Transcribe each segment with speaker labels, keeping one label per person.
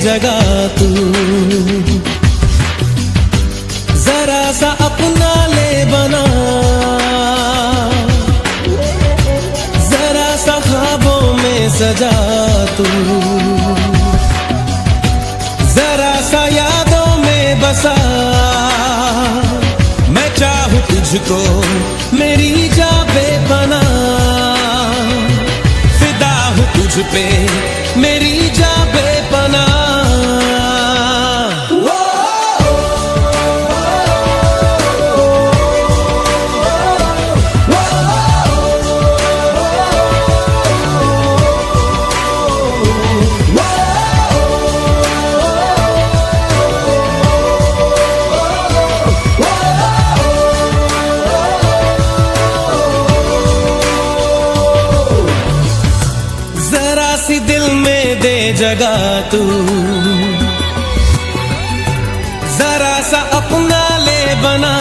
Speaker 1: जगह तू, जरा सा अपना ले बना, जरा सा ख्वाबों में सजा तू, जरा सा यादों में बसा। मैं चाहूं तुझको मेरी जा बेपनाह, फिदा हूं तुझ पे मेरी जा बेपनाह। सी दिल में दे जगह तू, जरा सा अपना ले बना,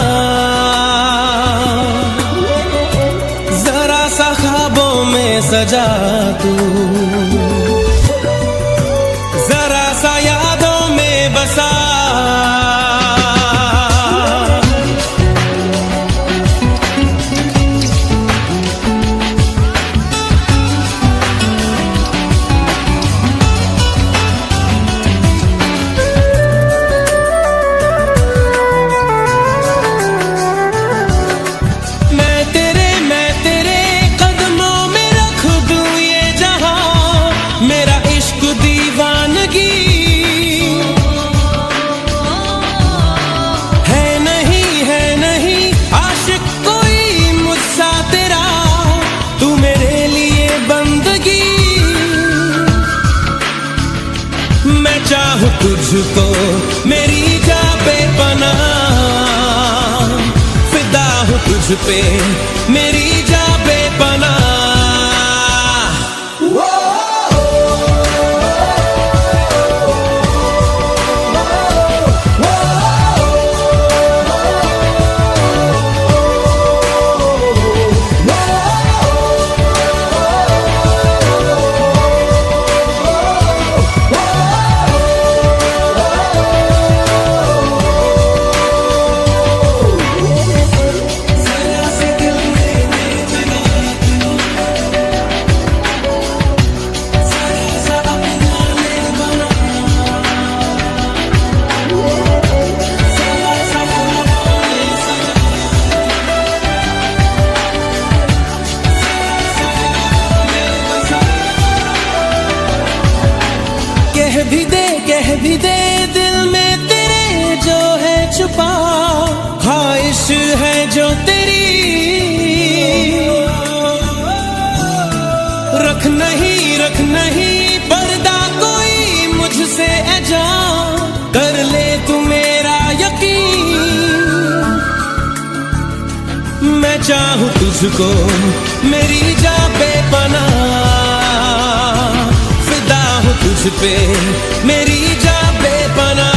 Speaker 1: जरा सा ख्वाबों में सजा तू, जरा सा यादों में बसा। चाहूं तुझको मेरी जा बेपनाह, फिदा हूं तुझ पे मेरी जा बेपनाह। कह भी दे दिल में तेरे जो है छुपा, ख्वाहिश है जो तेरी, रख नहीं पर्दा कोई मुझसे ऐजा, कर ले तू मेरा यकीन। मैं चाहूं तुझको मेरी जा बेपनाह, फिदा हूं तुझ पे मेरी जा बेपनाह।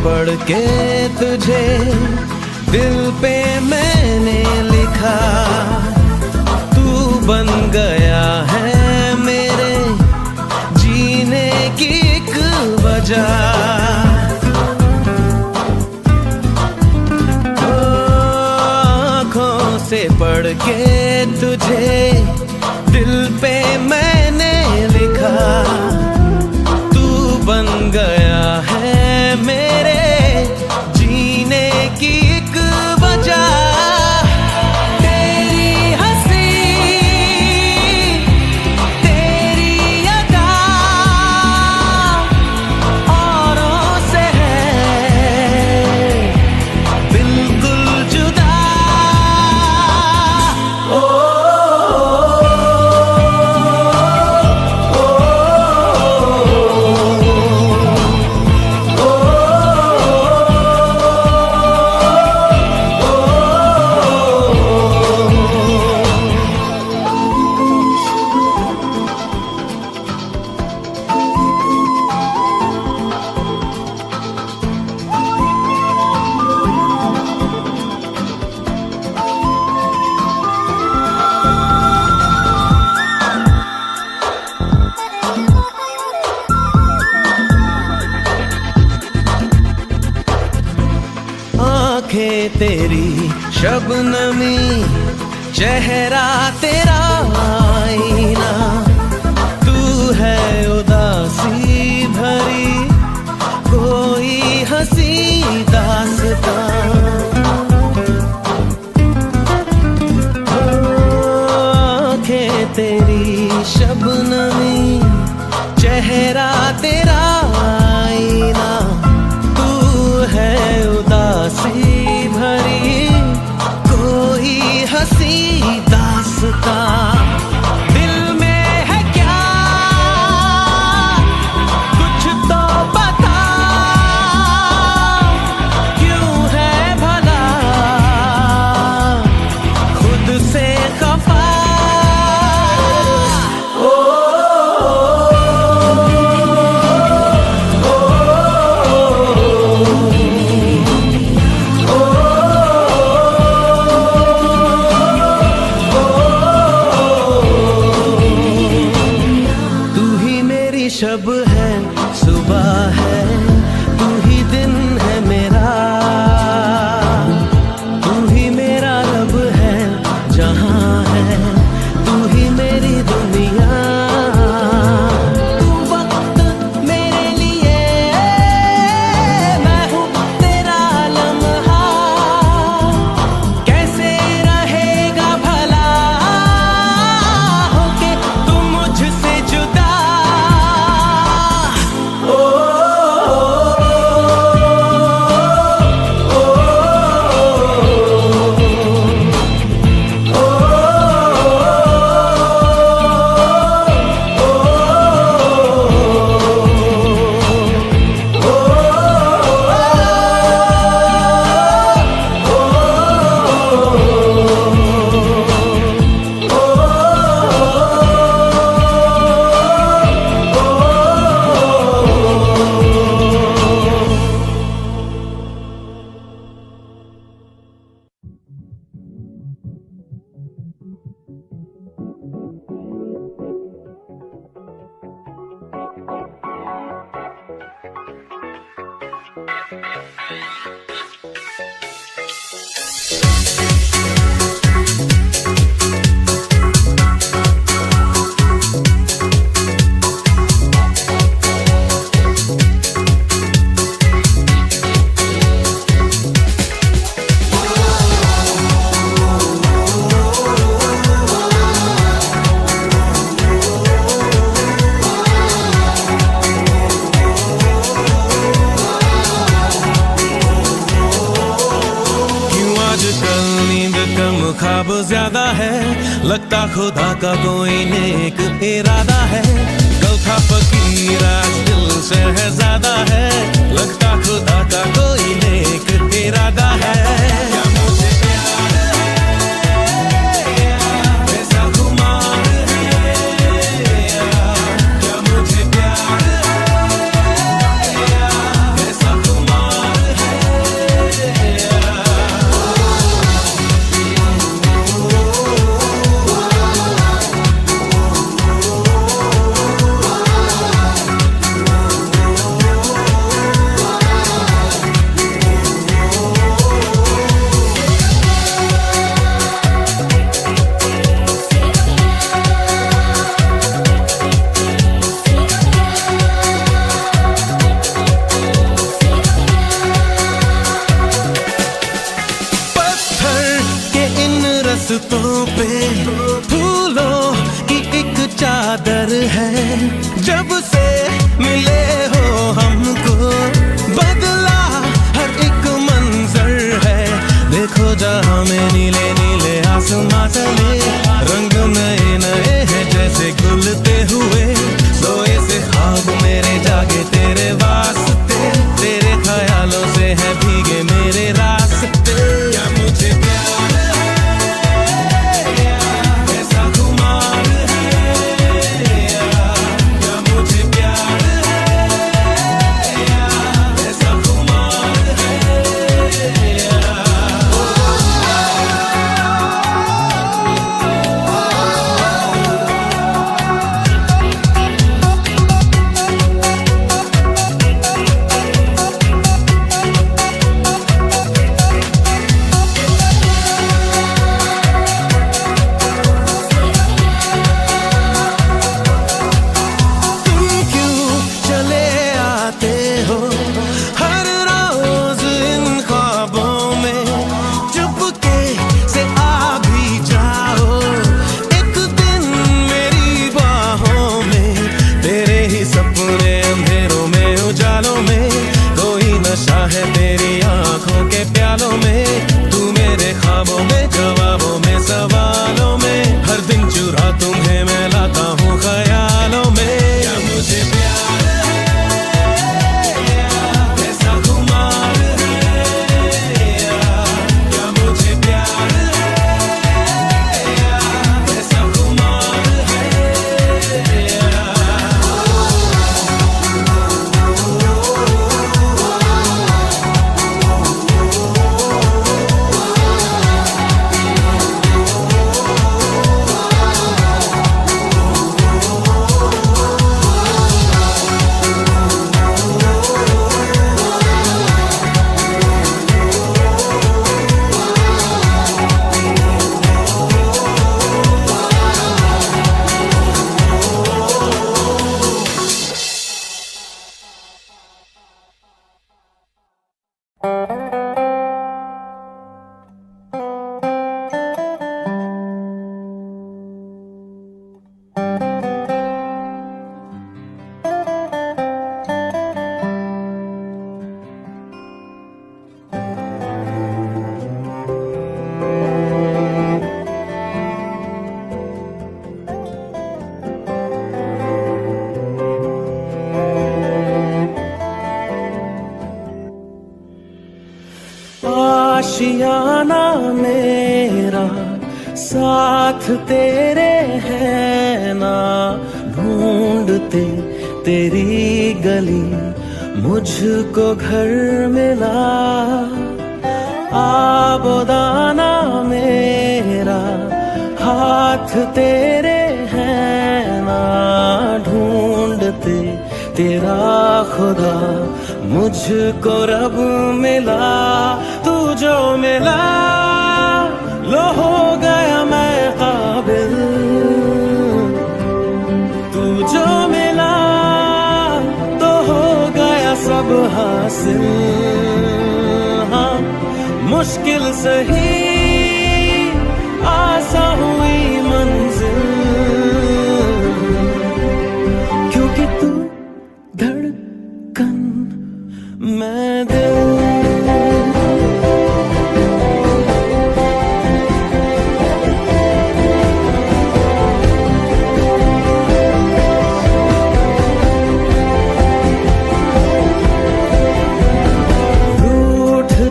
Speaker 1: पढ़ के तुझे दिल पे मैंने लिखा, तू बन गया है मेरे जीने की एक वजह। आँखों से पढ़ के तुझे दिल पे मैंने लिखा, तू बन गया है मेरे जीने की एक वजह। तेरी हंसी तेरी अदा औरों से है बिल्कुल जुदा। ओ आँखें तेरी शबनमी, चेहरा तेरा आईना, तू है उदासी भरी कोई हंसी दास्तां। आँखें तेरी शबनमी, चेहरा तेरा आईना, तू है उदासी भरी कोई हंसी दास्तां। दिल में है क्या कुछ तो बता, क्यों है भला खुद से खफा। शब है सुबह है, तू ही दिन है मेरा, तू ही मेरा रब है जहां है, तू ही मेरी दुनिया। तू वक्त मेरे लिए, मैं हूँ तेरा लम्हा, कैसे रहेगा भला होके तू मुझसे जुदा। ख्वाब ज्यादा है, लगता खुदा का कोई नेक इरादा है। कल था फकीर आज दिल से है ज्यादा है, लगता खुदा का कोई नेक इरादा है। क्या मुझे प्यार है, ऐसा खुमार है, क्या मुझे प्यार है, ऐसा खुमार रास्तों पे फूलों की एक चादर है। जब से मिले हो हमको बदला हर एक मंजर है। देखो जहां में नीले नीले आसमां तले रंग नए नए हैं जैसे खुलते हुए। सोए से ख्वाब मेरे जागे तेरे वास्ते, तेरे ख्यालों से है भीगे मेरे रास्ते। क्या मुझे प्यार है कैसा खुमार है, क्या मुझे प्यार है कैसा खुमार है। है तेरी आंखों के प्यालों में, तू मेरे ख्वाबों में जवाबों में सवालों में। हर दिन चुरा तुम्हें मैं लाता हूँ ख्यालों में। क्या मुझे प्यार है कैसा खुमार है, क्या मुझे प्यार है कैसा खुमार है। आशियाना मेरा साथ तेरे है ना, ढूंढते तेरी गली मुझको घर मिला। आबोदाना मेरा हाथ तेरे है ना, ढूंढते तेरा खुदा मुझको रब मिला। तू जो मिला लो हो गया मैं काबिल, तू जो मिला तो हो गया सब हासिल। हाँ मुश्किल सही आसान हुई मंजिल, क्योंकि तू धड़कन मैं दिल।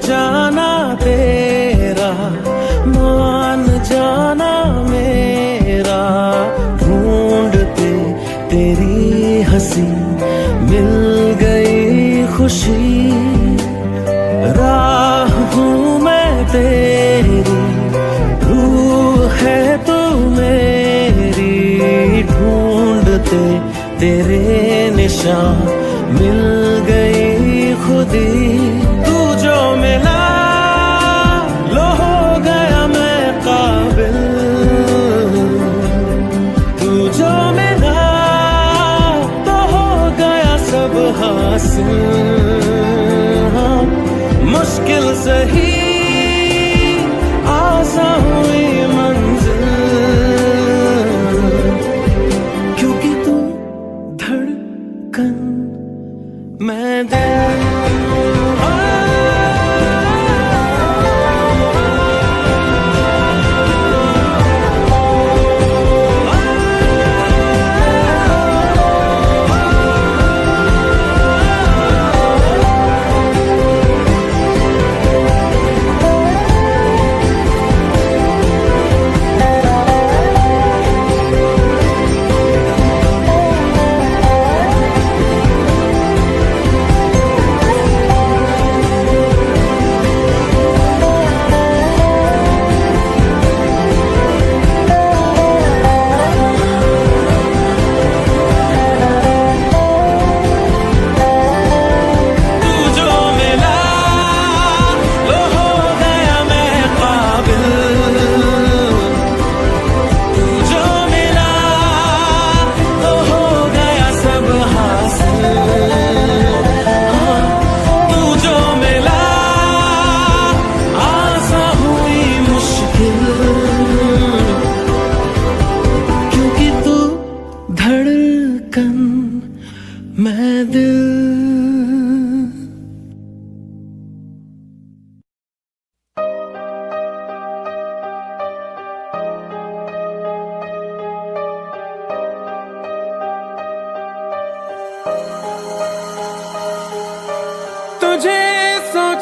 Speaker 1: जाना तेरा मान जाना मेरा, ढूंढते तेरी हंसी मिल गई खुशी। राह हूँ मैं तेरी, रूह है तू मेरी, ढूंढते तेरे निशान मिल गई खुदी। तू जो मिला लो हो गया मैं काबिल, तू जो मिला तो हो गया सब हासिल। हाँ मुश्किल सही आसान हुई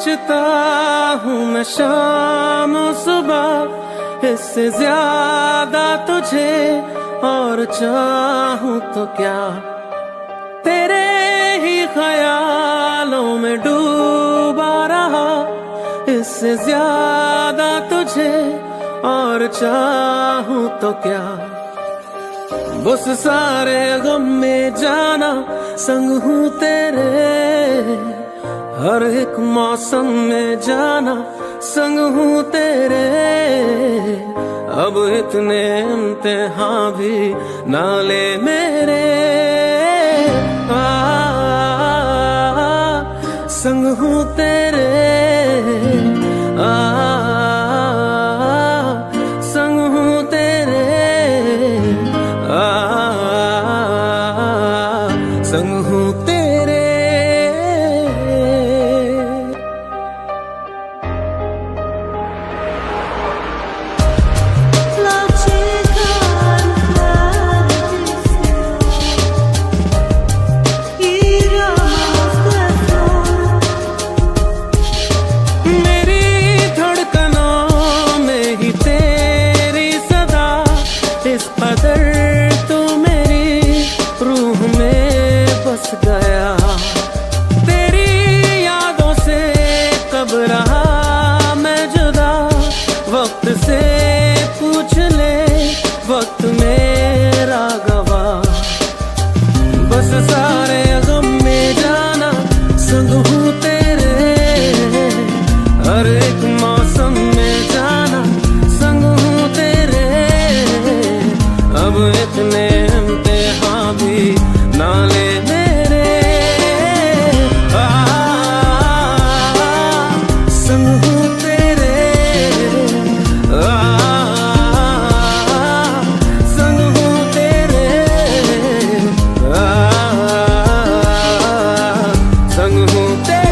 Speaker 1: सोचता हूँ मैं शाम सुबह, इससे ज्यादा तुझे और चाहूँ तो क्या। तेरे ही ख्यालों में डूबा रहा, इससे ज्यादा तुझे और चाहूँ तो क्या। बस सारे गम में जाना संग हूँ तेरे, हर एक मौसम में जाना संग हूँ तेरे। अब इतने इम्तिहान भी ना ले मेरे, संग हूँ तेरे, संग हूँ तेरे, संग हूँ तेरे। तू मेरी रूह में बस गया, तेरी यादों से कब रहा मैं जुदा। वक्त से पूछ ले, वक्त मेरा गवाह। बस सारे गम में जाना संग हूँ तेरे, हर एक मौसम में जाना संग हूँ तेरे। अब इतने इम्तिहान भी ना ले मेरे, संग हूँ तेरे, संग हूँ तेरे, संग हूँ तेरे।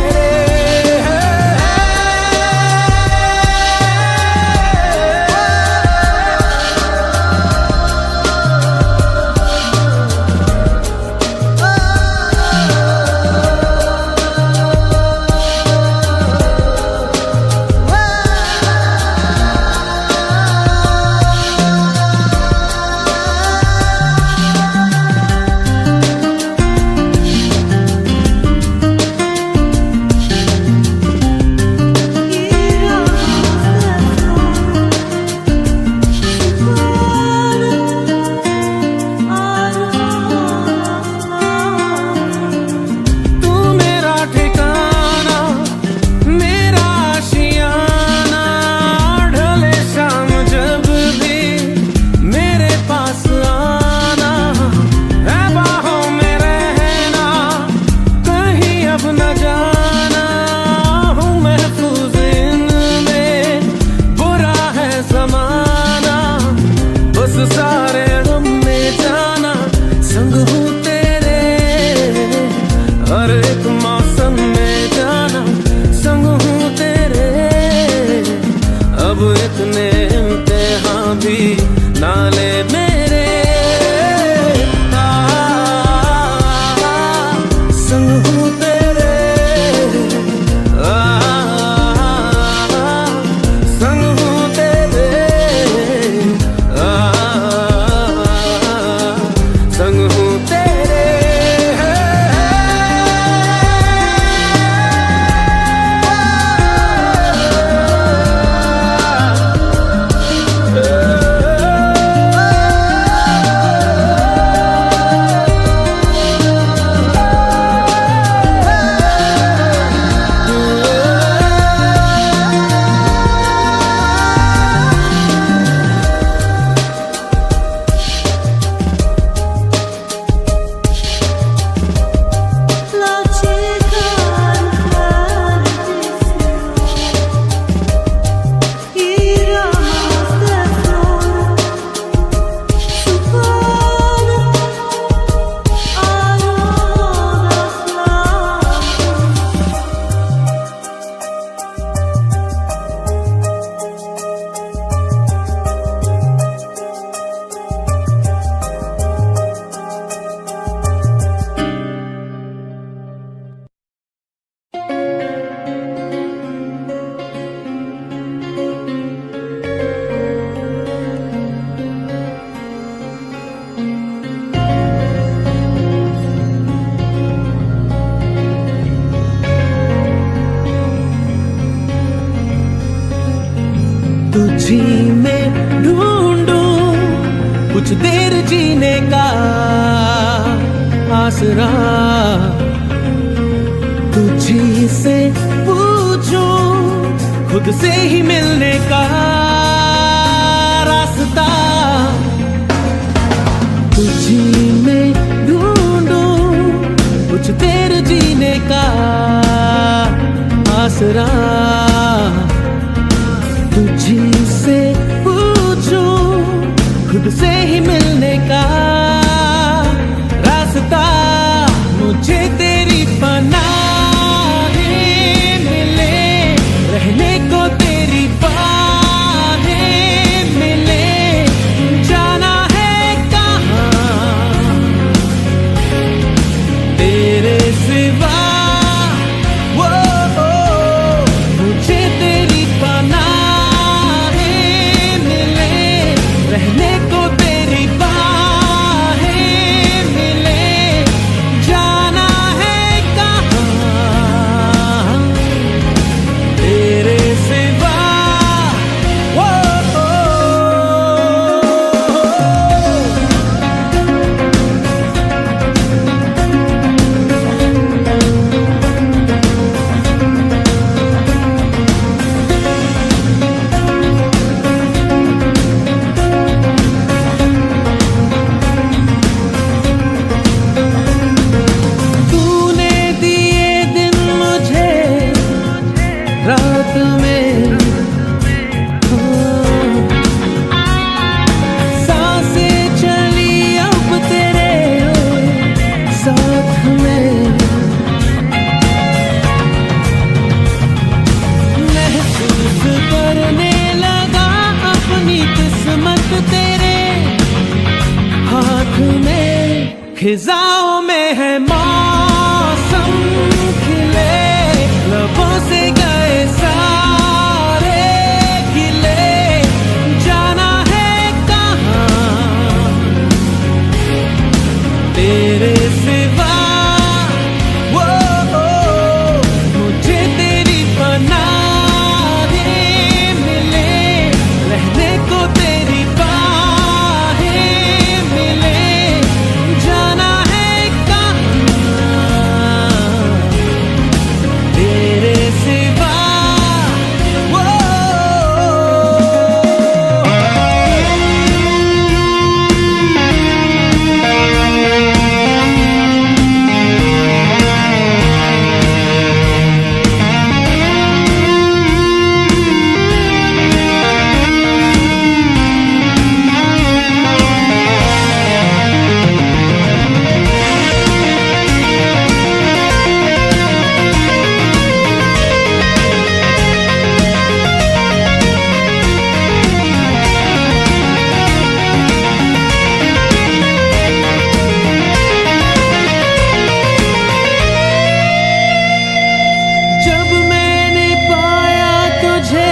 Speaker 1: सारे गम में जाना संग हूँ तेरे, हर एक मौसम में जाना संग हूँ तेरे। अब इतने इम्तिहान भी ना ले मेरे, संग हूँ तेरे, संग हूँ तेरे, संग हूँ तेरे। तुझी में ढूंढूं कुछ देर जीने का आसरा, तुझी से पूछूं खुद से ही मिलने का रास्ता, तुझी में ढूंढूं कुछ देर जीने का आसरा, तुझी से पूछूं खुद से ही मिलने का रास्ता, मुझे तेरी पनाहें मिले, रहने को तेरी बाहें मिले, जाना है कहाँ तेरे सिवा, मुझे तेरी पनाहें मिले, रहने को तेरी बाहें मिले, जाना है कहाँ तेरे सिवा। तूने दिए दिन मुझे रात में, सांसें चली अब तेरे साथ में, महसूस करने लगा अपनी किस्मत तेरे हाथ में, खिजाओं में है मौसम खिले, लबों से गए सारे गिले, जाना है कहाँ तेरे सिवा, मुझे तेरी पनाहें मिले, रहने को तेरी बाहें मिले, जाना है कहाँ तेरे सिवा। जब मैंने पाया तुझे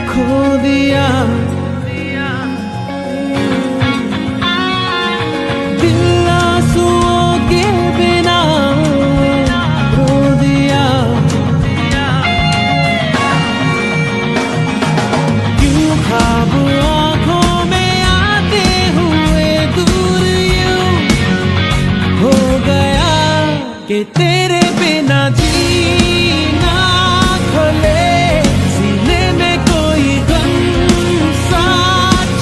Speaker 1: खो दिया, दिल आंसुओं के बिना रो दिया, क्यों ख्वाब आँखों में आते हुए दूर यूं हो गया कि तेरे बिना जीना खोले, सीने में कोई गम सा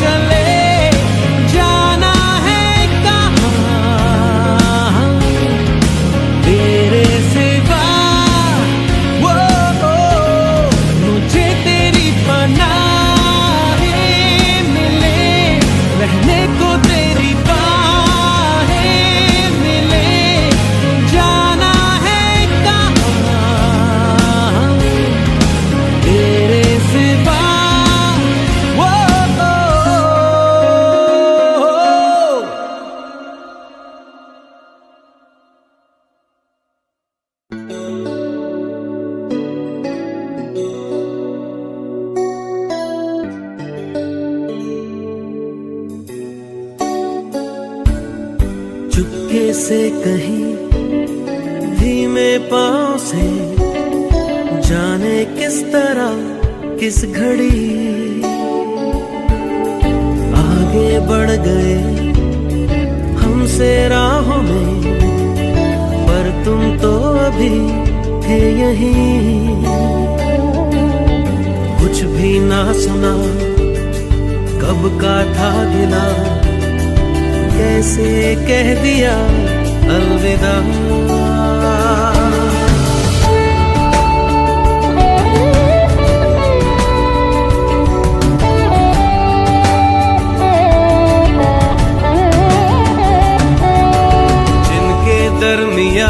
Speaker 1: चले, जाना है कहाँ तेरे सिवा, मुझे तेरी पनाहें मिले, रहने को तेरी बाहें मिले, जाना है कहाँ तेरे सिवा। चुपके से कहीं धीमे पाँव से जाने किस तरह किस घड़ी आगे बढ़ गए हमसे राहों में, पर तुम तो अभी थे यहीं। कुछ भी ना सुना, कब का था गिला, कैसे कह दिया अलविदा। जिनके दरमिया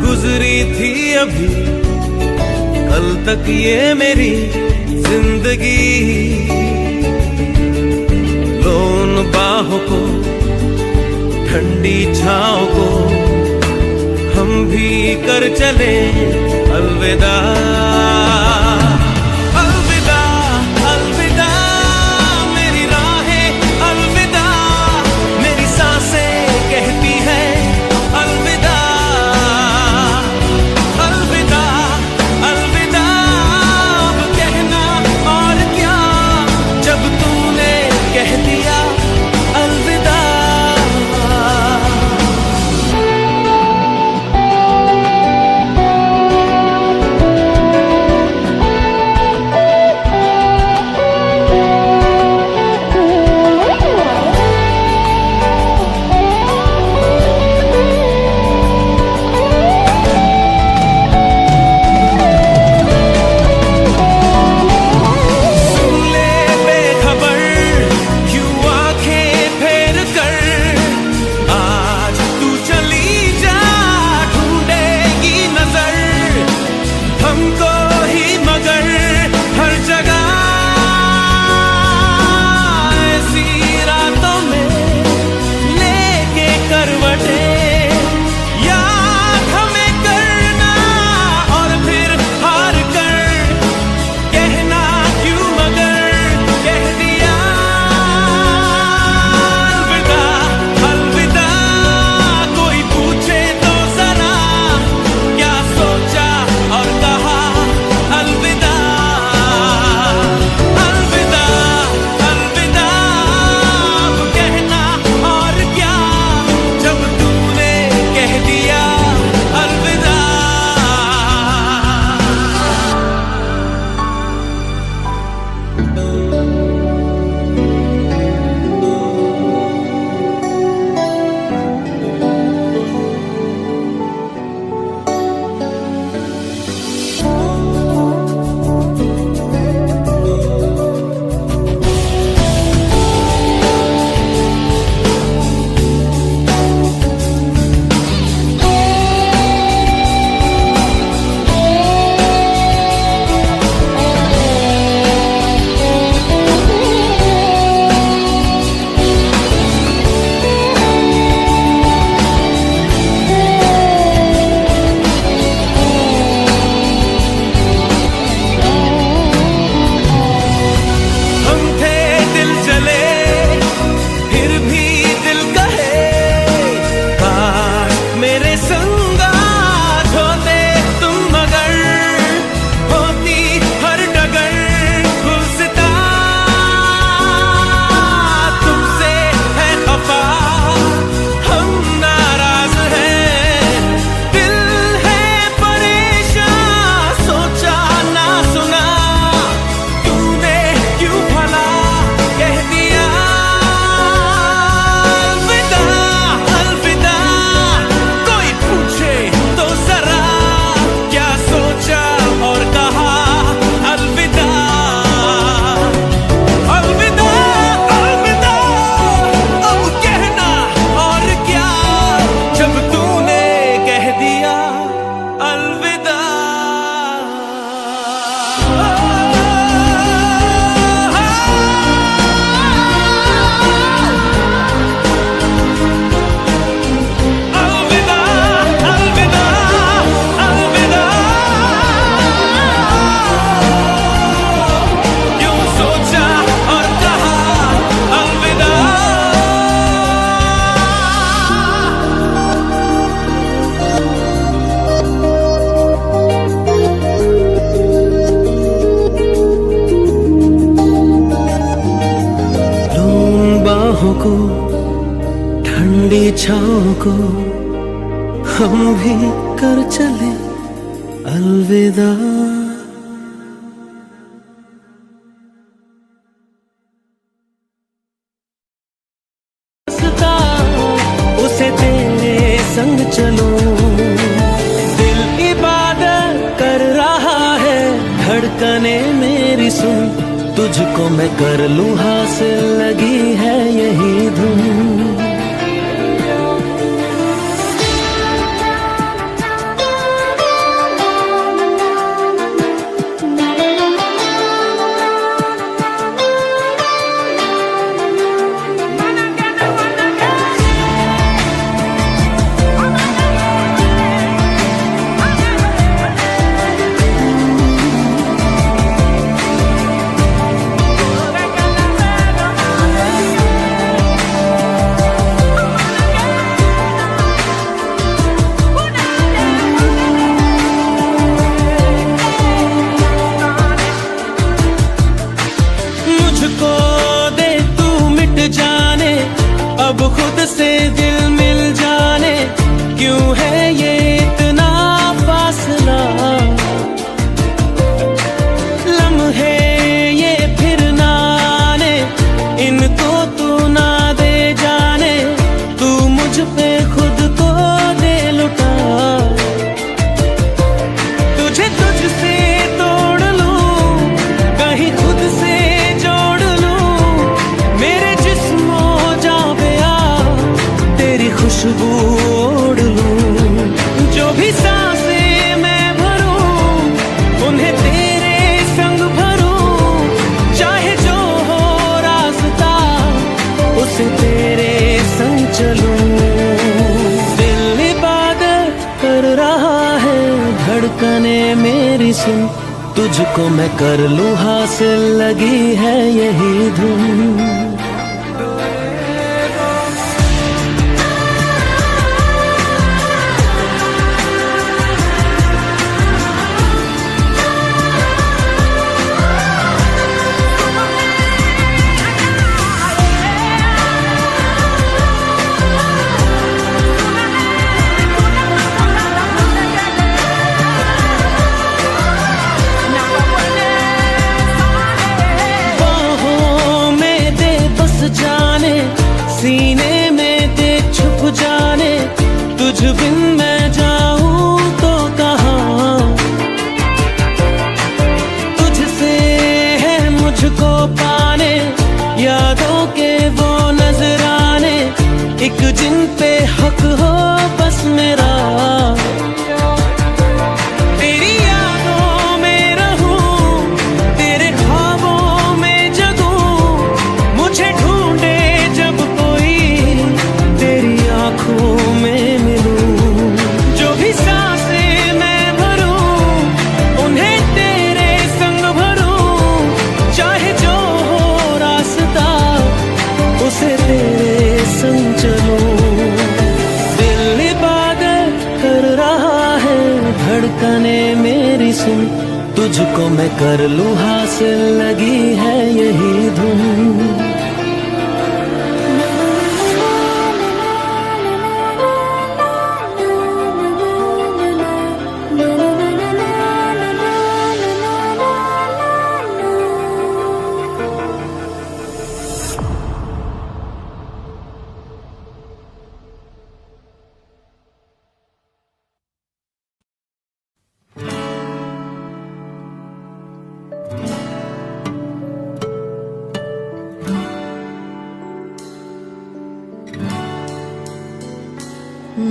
Speaker 1: गुजरी थी अभी कल तक ये मेरी जिंदगी, लो उन बाहों को, ठंडी छाँव को हम भी कर चले अलविदा। अलविदा अलविदा मेरी राहें, अलविदा मेरी सांसें कहती है अलविदा। अलविदा अलविदा अब कहना और क्या, जब तूने कह दिया अलविदा। को, ठंडी छाँव को हम भी कर चले अलविदा। उसे तेरे संग चलो, दिल इबादत कर रहा है, धड़कने मेरी सुन, तुझको मैं कर लूं हासिल, लगी है यही धुन। अब खुद से दिल मिल जाने, क्यों है ये इतना फासला, लम्हे ये फिर ना आने, इनको तू ना दे जाने, तू मुझ पे खुद को दे लुटा, तुझे तुझसे तोड़ लूं, कहीं खुद से जोड़ लूं, मेरे जिस्मों खुशबू ओढ़ लूं, जो भी सांसें मैं भरूं, उन्हें तेरे संग भरूं, चाहे जो हो रास्ता, उसे तेरे संग चलूं। दिल इबादत कर रहा है, धड़कने मेरी सुन, तुझको मैं कर लूं हासिल, लगी है यही धुन। सीने में दे छुप जाने, तुझ बिन मैं जाऊं तो कहाँ, तुझसे है मुझको पाने, यादों के वो नजराने, एक जिन पे हक हो बस मेरा, तेरी यादों में रहूं, तेरे ख्वाबों में जगूं, मुझे ढूंढे जब आँखों में मिलूं, जो भी सांसें मैं भरूं, उन्हें तेरे संग भरूं, चाहे जो हो रास्ता, उसे तेरे संग चलूं। दिल इबादत कर रहा है, धड़कने मेरी सुन, तुझको मैं कर लूं हासिल, लगी है यही धुन।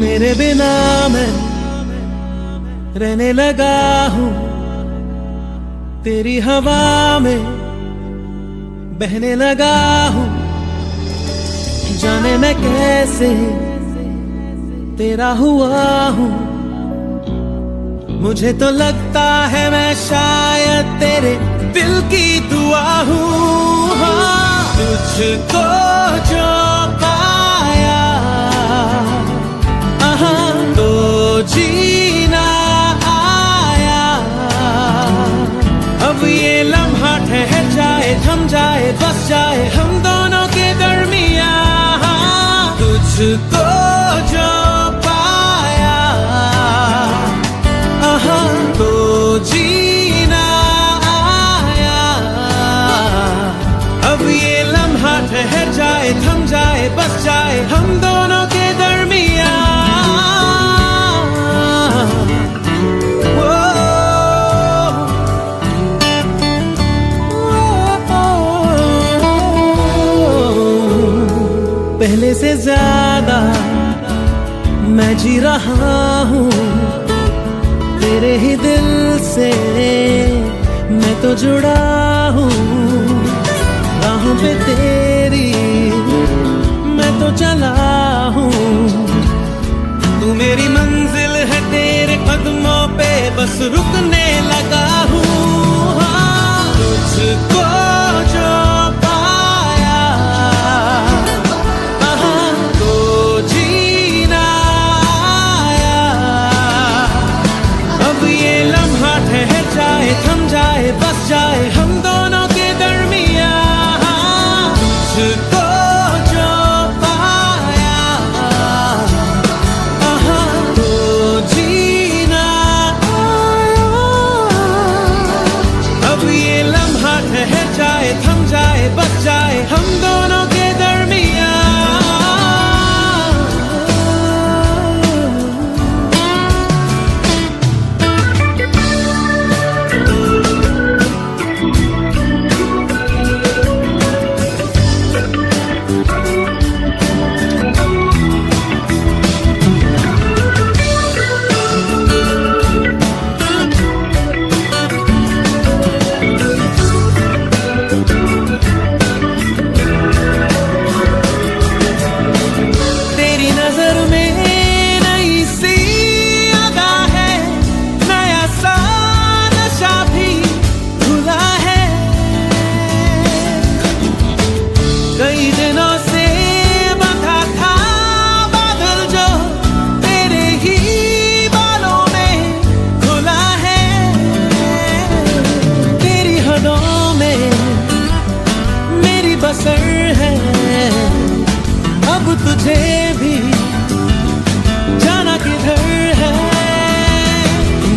Speaker 1: मेरे बिना मैं रहने लगा हूँ, तेरी हवा में बहने लगा हूँ, जाने मैं कैसे तेरा हुआ हूँ, मुझे तो लगता है मैं शायद तेरे दिल की दुआ हूँ। हाँ, तुझको जो पाया तो जीना आया, अब ये लम्हा ठहर जाए, थम जाए, बस जाए हम दोनों के दरमियाँ। तुझको जो पाया तो जीना आया। अब ये लम्हा ठहर जाए, थम जाए, बस जाए हम दोनों के दरमियां। पहले से ज्यादा मैं जी रहा हूँ तेरे ही दिल से, मैं तो जुड़ा हूँ राहों पे तेरी मैं तो चला हूँ। तू मेरी मंजिल है, तेरे कदमों पे बस रुकने लगा हूँ। तुझको जो थम जाए, बस जाए हम दोनों के दरमियां। तुझको जो पाया तो जीना आया। अब ये लम्हा ठहर जाए, थम जाए, बस जाए हम दोनों के दरमियां। तुझे भी जाना किधर है,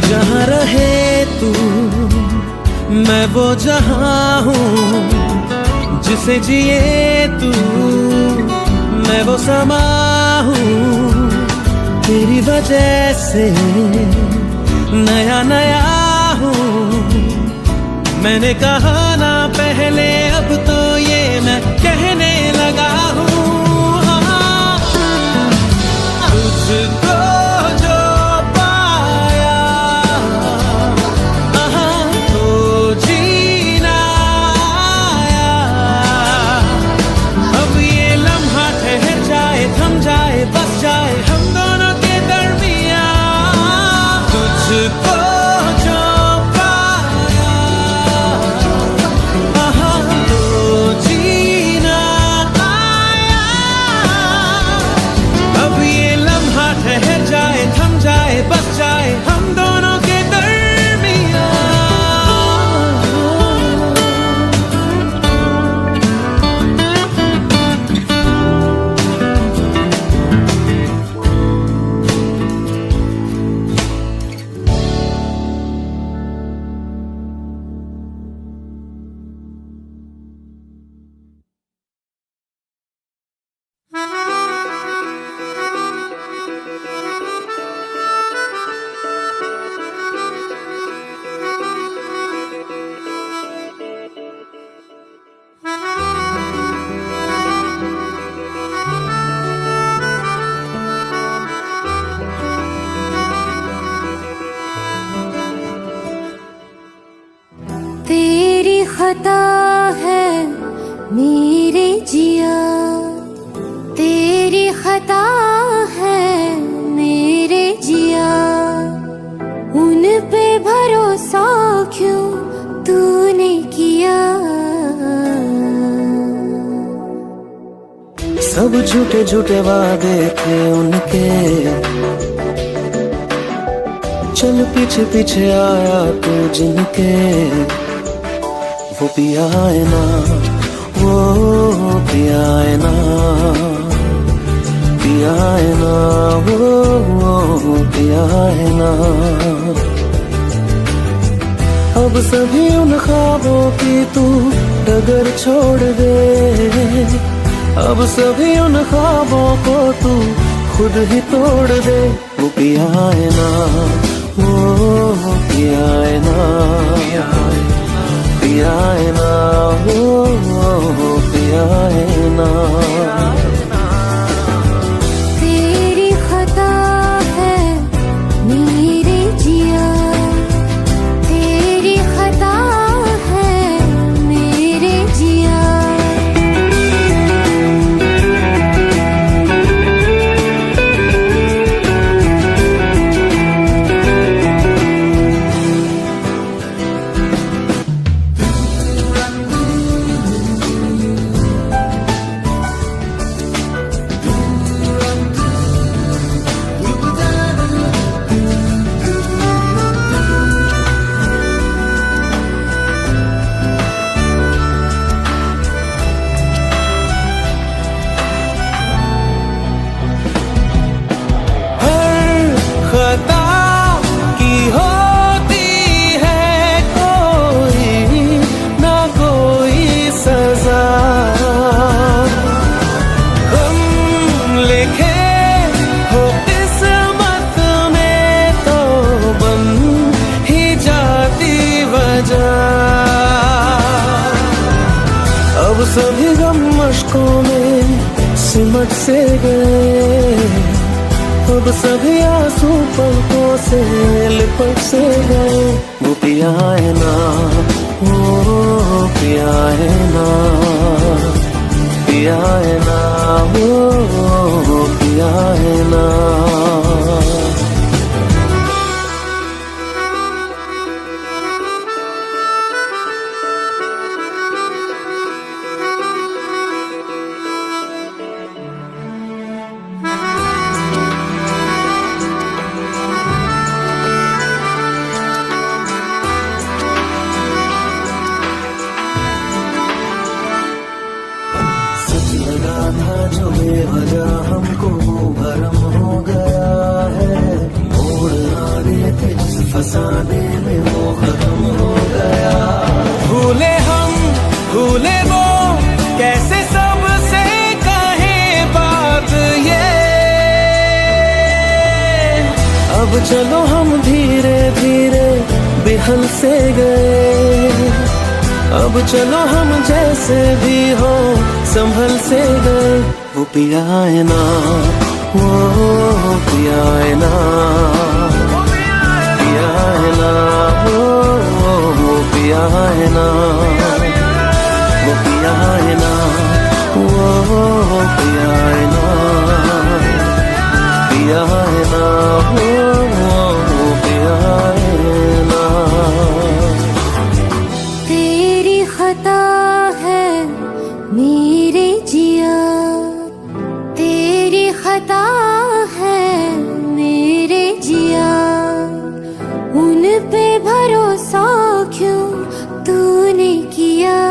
Speaker 1: जहाँ रहे तू मैं वो जहाँ हूँ, जिसे जिए तू मैं वो समा हूँ। तेरी वजह से नया नया हूँ, मैंने कहा ना पहले अब तो ये मैं कहने लगा हूँ। तुझको जो पाया तो जीना आया। अब ये लम्हा ठहर जाए, थम जाए, बस जाए हम दोनों के दरमियां। तुझको जो पाया तो जीना आया। अब ये लम्हा ठहर जाए, थम जाए, बस जाए हम दोनों के दरमियां।
Speaker 2: खता है मेरे जिया, तेरी खता है मेरे जिया। उन पे भरोसा क्यों तूने किया?
Speaker 3: सब झूठे झूठे वादे थे उनके, चल पीछे पीछे आया तू जिनके। वो पिया है ना, वो पिया है ना, पिया पिया है ना, वो पिया है ना। अब सभी उन ख्वाबों की तू डगर छोड़ दे, अब सभी उन ख्वाबों को तू खुद ही तोड़ दे। वो पिया है ना, वो पिया है ना, पिया है ना, वो पिया है ना।
Speaker 2: तेरी खता है मेरे जिया, तेरी खता है मेरे जिया।
Speaker 3: खता की होती है कोई ना कोई सजा, हम लिखे हो किस्मत में तो बन ही जाती वजह। अब सभी गम मशकों में सिमट से गए, अब सभी आंसू पलकों से लिपट से गए। वो पिया है ना, वो पिया है ना, पिया है ना, वो पिया है ना। लगा था जो बेवजह हमको वो भरम हो गया है, मोड़ आने थे जिस फसाने में वो खत्म हो गया। भूले हम भूले वो कैसे सबसे कहे बात ये, अब चलो हम धीरे धीरे बिहल से गए, अब चलो हम जैसे भी हो संभल से गए। वो पिया है ना, वो पिया है ना, पिया है ना, वो पिया है ना, वो पिया है ना, वो पिया है ना, पिया है ना, वो पिया है ना।
Speaker 2: तेरी खता है मेरे जिया, तेरी खता है मेरे जिया। उन पे भरोसा क्यों तूने किया।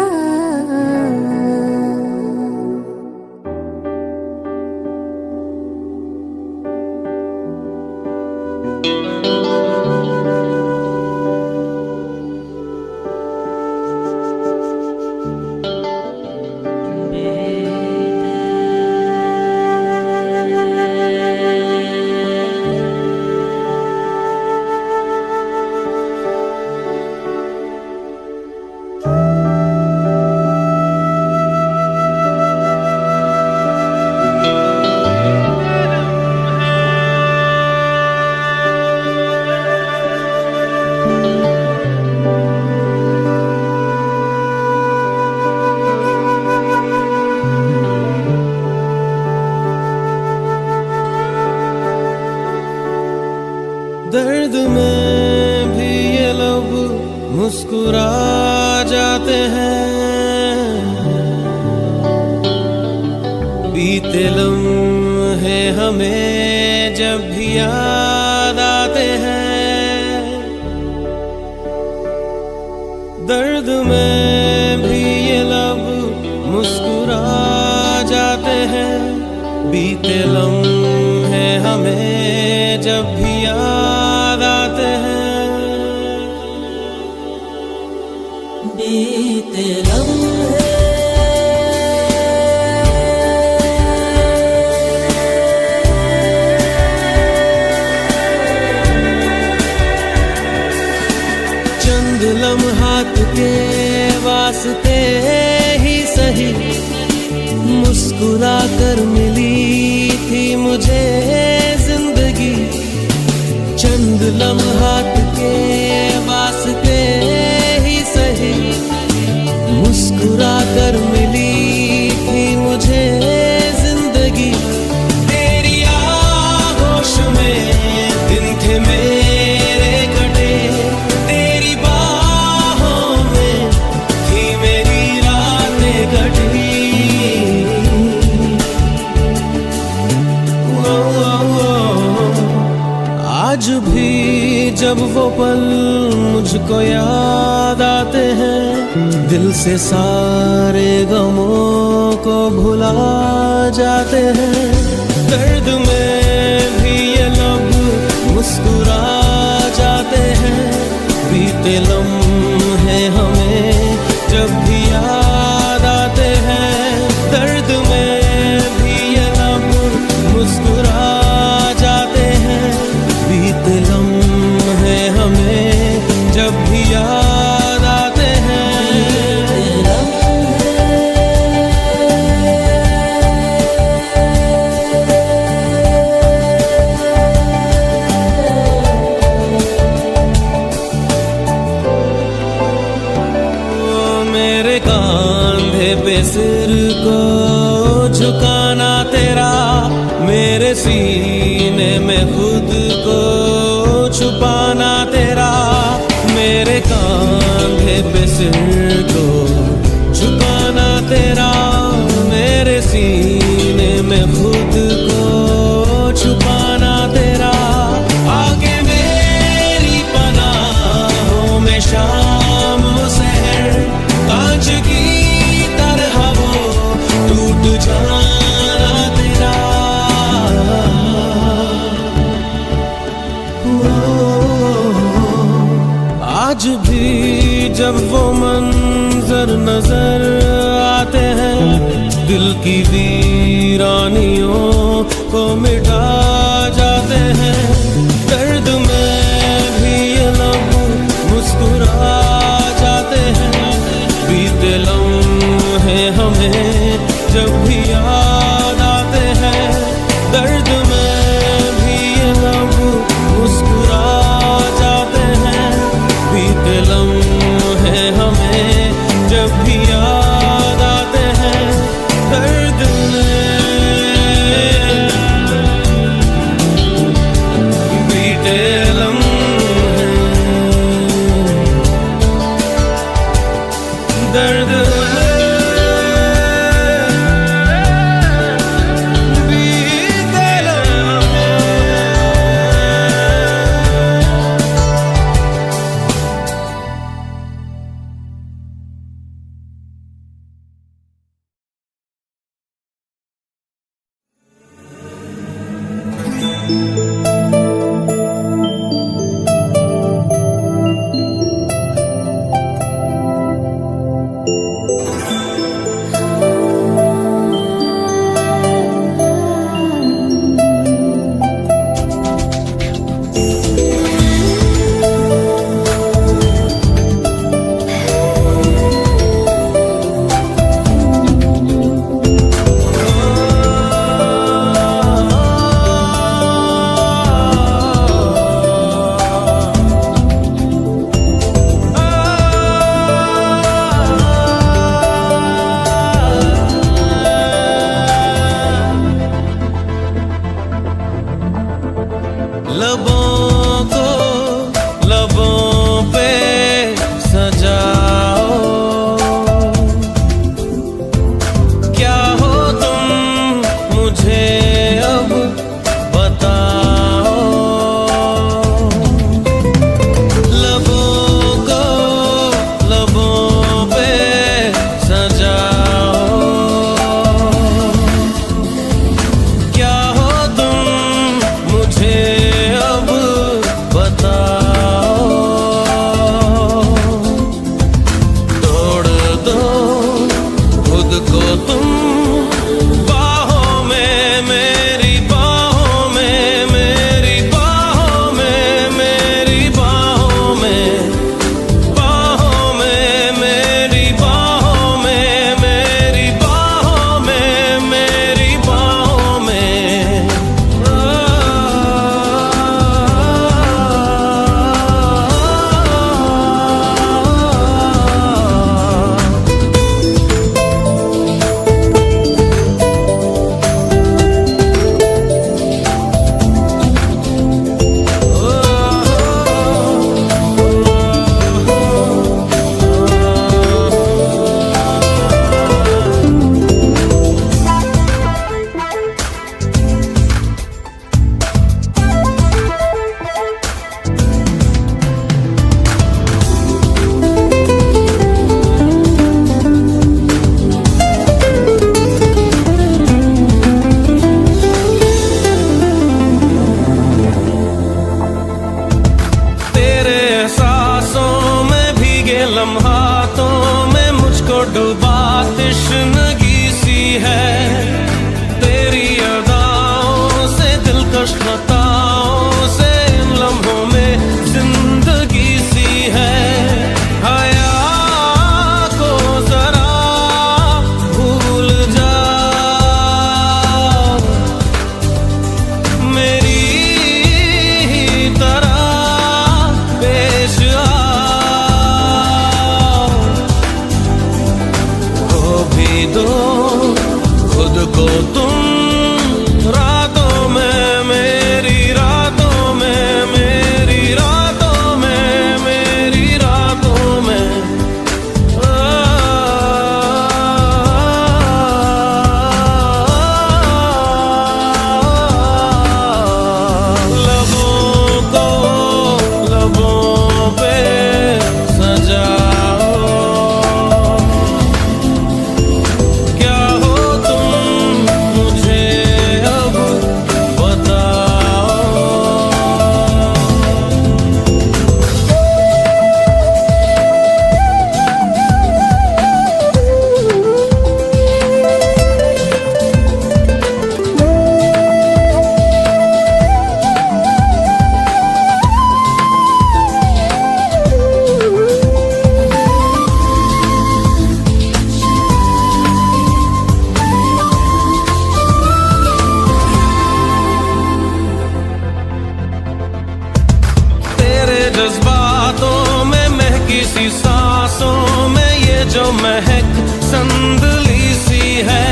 Speaker 1: दर्द में भी ये लब मुस्कुरा जाते हैं, बीते लम्हे हमें जब भी याद आते हैं। दर्द में भी ये लब मुस्कुरा जाते हैं, बीते लम्हे हमें जब भी याद आते हैं।
Speaker 3: बीते लम्हे
Speaker 1: चंद लम्हात के वास्ते ही सही मुस्कुरा कर मिली थी मुझे जिंदगी। चंद लम्हात के वास्ते ही सही मुस्कुरा कर मिली थी मुझे जिंदगी। तेरी आगोश में दिन थे मेरे कटे, तेरी बाहों में थी मेरी रातें कटी। आज भी जब वो पल मुझको याद आते हैं, दिल से सारे गमों को भुला जाते हैं। दर्द में भी ये लब मुस्कुरा जाते हैं। बीते लम्हे हमें जब भी याद आते हैं। दर्द में भी ये लब मुस्कुरा जाते हैं। बीते लम्हे हमें जब भी याद आते हैं। मेरे कांधे पे सिर को झुकाना तेरा, मेरे सीने में खुद को छुपाना तेरा। मेरे कांधे पे सिर को झुकाना तेरा, मेरे सीने में खुद को छुपाना तेरा। आगे मेरी पनाहों में शाम सहर, कांच की तरह वो टूट जाना तेरा। आज भी जब वो मंजर नजर आते हैं, दिल की वीरानियों को मिटा जाते हैं। दर्द में भी ये लब मुस्कुरा जाते हैं। बीते लम्हे हमें जब भी याद आते हैं। दर्द में भी ये लब मुस्कुरा जाते हैं। बीते लम्हे हमें जब भी याद आते हैं। दर्द में बीते लम्हे दर्द में दो खुद को तुम रातों में, मेरी रातों में, मेरी रातों में, मेरी रातों में। लबों को लबों पे सजाओ, क्या हो तुम मुझे अब बताओ। तेरे जज्बातों में महकी सी सांसों में ये जो महक संदली सी है,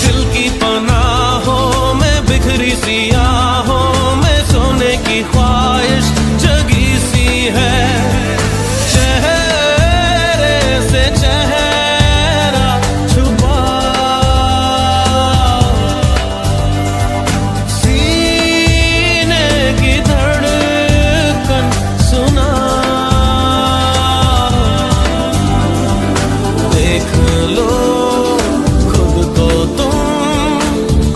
Speaker 1: दिल की पनाहों में बिखरी सी आहों में सोने की ख्वाहिश जगी सी है। चेहरे से चेहरा छुपा, सीने की धड़कन सुना, देख लो खुद को तुम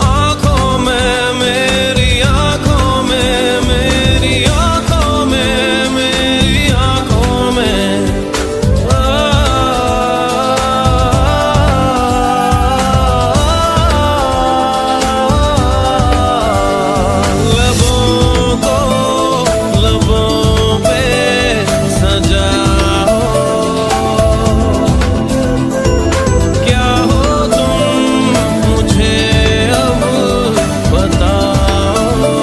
Speaker 1: आंखों में, मेरी आंखों में, मेरी आंखों में, मेरी आंखों में। लबों को लबों पे सजाओ, क्या हो तुम मुझे अब बताओ।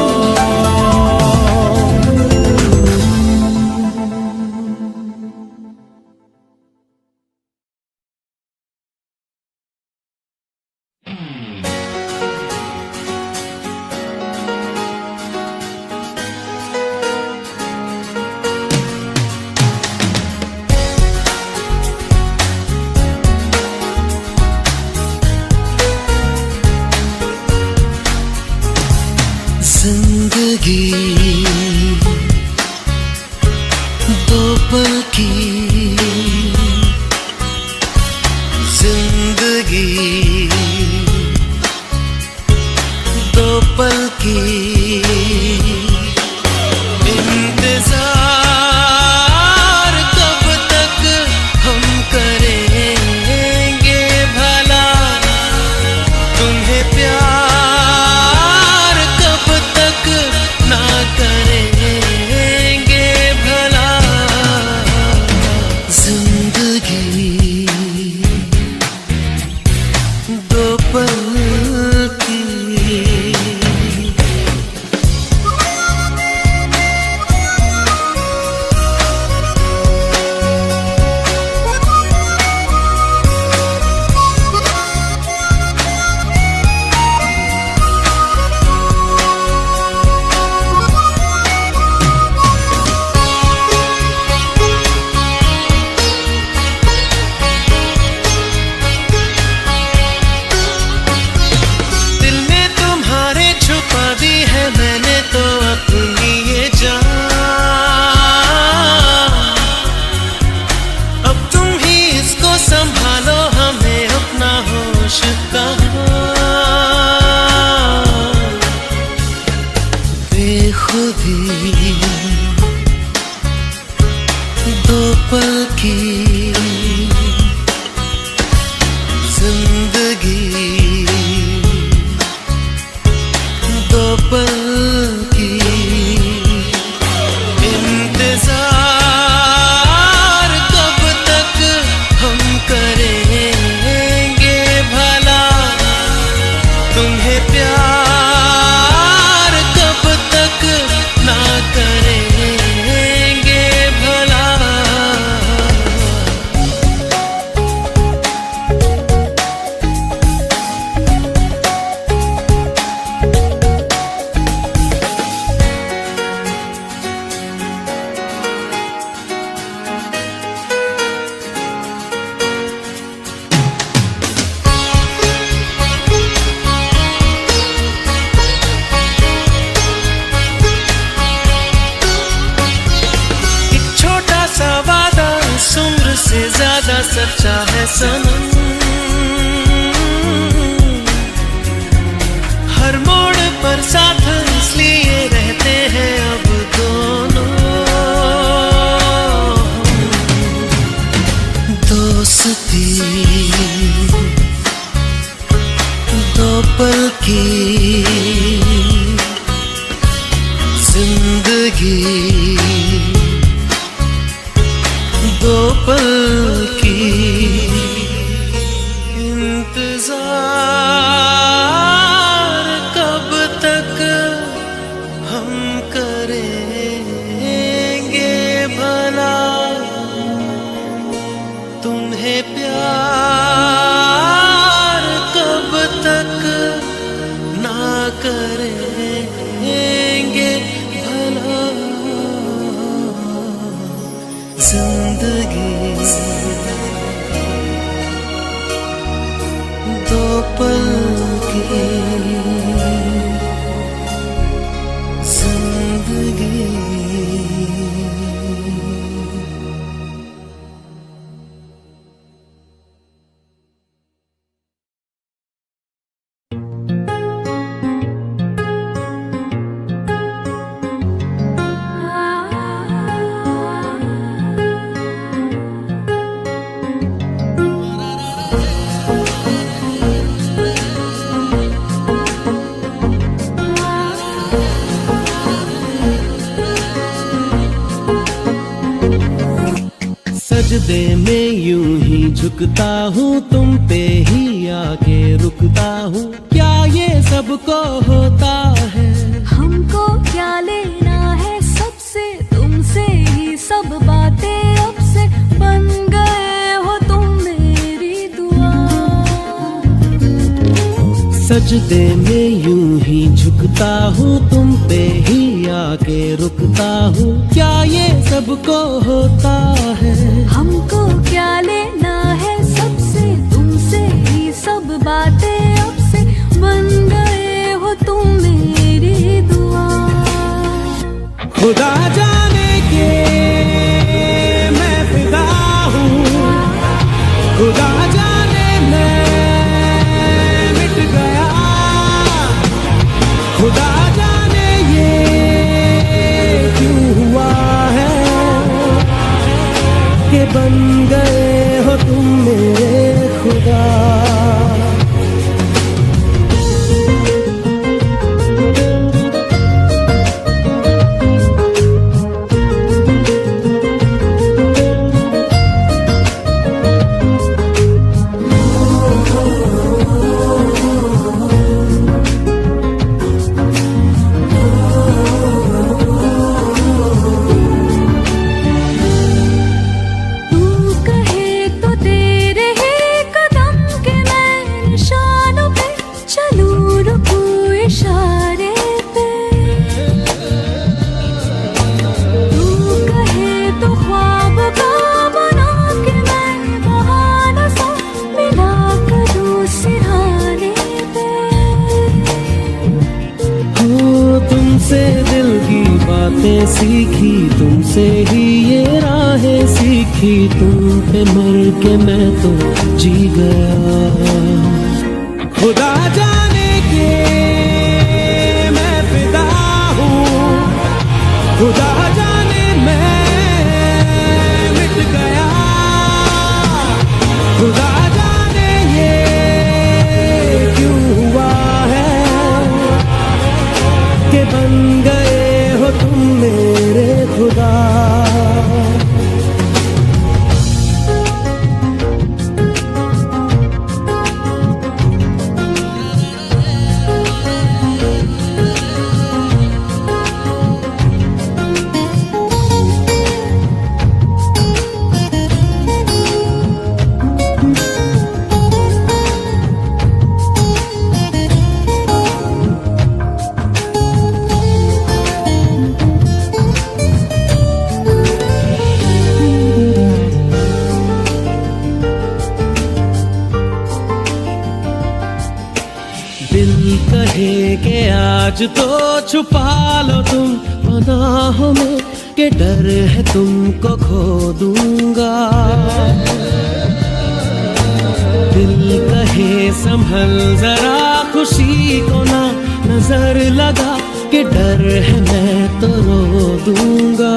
Speaker 3: जिंदगी दो पल की, जिंदगी दो पल की, इंतजार कब तक हम करेंगे भला, तुम्हें प्यार कब तक ना करेंगे भला। जिंदगी दो पल की,
Speaker 1: सच्चा सच्चा है सनम। हर मोड़ पर साथ इसलिए रहते हैं अब दोनों। दोस्ती दो पल की जिंदगी, दो पल की इंतजार कब तक हम करेंगे भला। तुम्हें प्यार कब तक ना करेंगे भला। जिंदगी दो पल की जिंदगी। सजदे में यूं ही झुकता हूँ, तुम पे ही आके रुकता हूँ। क्या ये सबको होता है?
Speaker 2: हमको क्या लेना है सबसे, तुमसे ही सब बातें अब से बन गए हो तुम मेरी दुआ।
Speaker 1: सजदे में यूं ही झुकता हूँ, तुम पे ही आके रुकता हूँ। क्या ये सबको होता है?
Speaker 2: हमको क्या लेना है सबसे, तुमसे ही सब बातें अब से बन गए हो तुम मेरी दुआ।
Speaker 1: खुदा जाने के मैं फिदा हूँ, खुदा जाने मैं मिट गया। खुदा जाने ये क्यों हुआ है कि बन गए हो तुम मेरे खुदा। सीखी तुमसे ही ये राहें सीखी, तुम पे मर के मैं तो जी गया। खुदा जाने के मैं फिदा हूँ, खुदा जाने मैं मिट गया। खुदा जाने ये क्यों हुआ है कि बन गए हो तुम मेरे खुदा। कहे के आज तो छुपा लो तुम पनाहों में, के डर है तुमको खो दूंगा। दिल कहे संभल जरा, खुशी को ना नजर लगा कि डर है मैं तो रो दूंगा।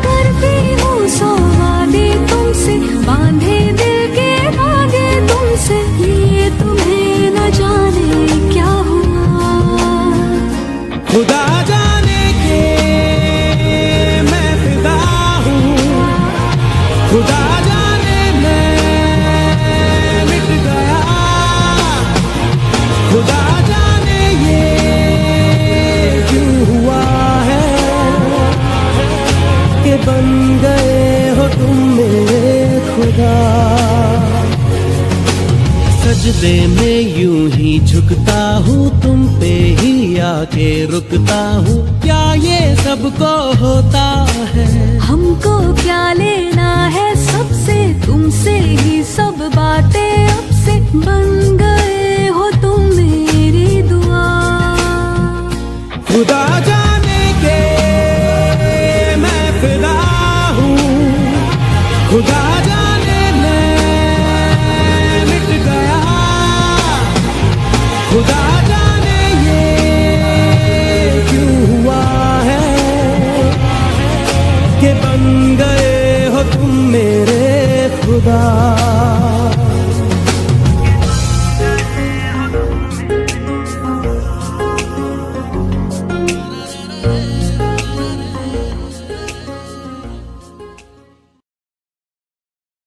Speaker 2: करती हूँ सौ वादे तुमसे, बांधे दिल के धागे तुमसे, ये तुम्हें न जाने क्या हुआ।
Speaker 1: खुदा जाने के मैं फिदा हूँ, खुदा जाने मैं मिट गया, खुदा जाने ये क्यों हुआ है कि बन गए हो तुम मेरे खुदा। सजदे में यूं ही झुकता हूँ, तुम पे ही आके रुकता हूँ, क्या ये सबको होता है?
Speaker 2: हमको क्या लेना है सबसे, तुमसे ही सब बातें अब से, बन गए हो तुम मेरी दुआ।
Speaker 1: खुदा जाने के मैं फिदा हूँ, खुदा जाने मैं मिट गया, खुदा जाने ये क्यों हुआ है कि बन गए हो तुम मेरे खुदा।